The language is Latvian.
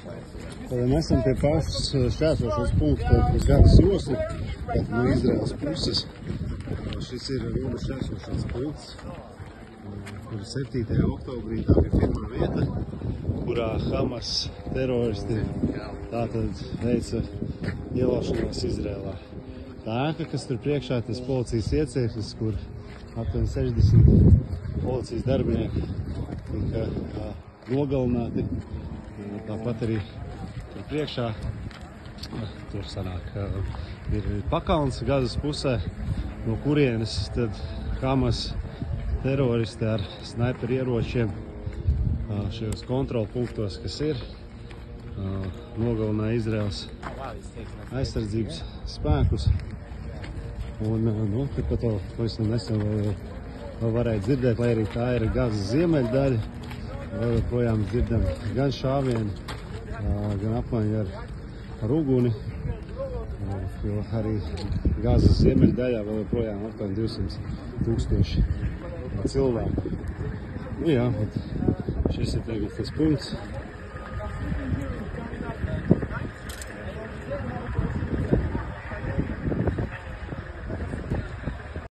Tad mēs esam pie pašas šķērsošanas punkta uz Gazas jostu, tātad no Izraēlas puses. Šis ir Rūma šķērsošanas punkts, kur 7. oktobrī tā bija pirmā vieta, kurā Hamas teroristi tātad veica ielaušanos Izrēlā. Tā ēka, kas tur priekšā, tas policijas iecirknis, kur aptuveni 60 policijas darbinieki tika nogalināti. Tāpat arī tur priekšā, tur sanāk, ir pakalns Gazas pusē, no kurienes tad Hamas teroristi ar snaiperu ieročiem šajos kontrolpunktos, kas ir, nogalināja Izraēlas aizsardzības spēkus. Un, tikpat vēl pavisam nesen vēl varēja dzirdēt, lai arī tā ir Gazas ziemeļdaļa, vēl joprojām dzirdam gan šāvienu, gan apmaiņu ar uguni, jo arī Gazas ziemeļdaļā vēl joprojām apmēram 200 000 cilvēku. Nu jā, šis ir tagad tas punkts,